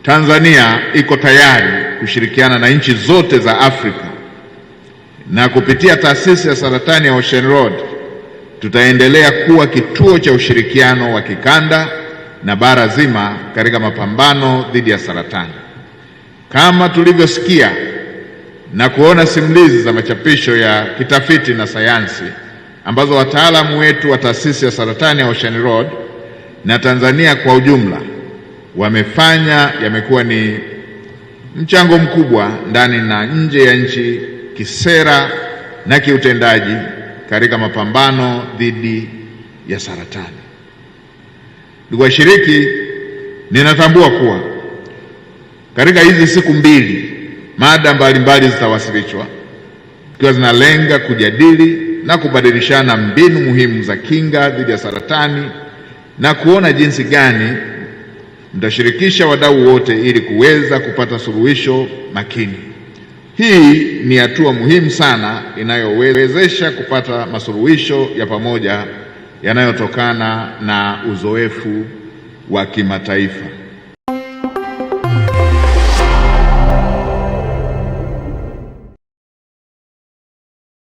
Tanzania iko tayari kushirikiana na nchi zote za Afrika, na kupitia taasisi ya saratani ya Ocean Road tutaendelea kuwa kituo cha ushirikiano wa kikanda na bara zima katika mapambano dhidi ya saratani. Kama tulivyosikia na kuona simulizi za machapisho ya kitafiti na sayansi ambazo wataalamu wetu wa taasisi ya saratani ya Ocean Road na Tanzania kwa ujumla wamefanya, yamekuwa ni mchango mkubwa ndani na nje ya nchi, kisera na kiutendaji katika mapambano dhidi ya saratani. Ndugu washiriki, ninatambua kuwa katika hizi siku mbili mada mbalimbali zitawasilishwa zikiwa zinalenga kujadili na kubadilishana mbinu muhimu za kinga dhidi ya saratani na kuona jinsi gani mtashirikisha wadau wote ili kuweza kupata suluhisho makini. Hii ni hatua muhimu sana inayowezesha kupata masuluhisho ya pamoja yanayotokana na uzoefu wa kimataifa.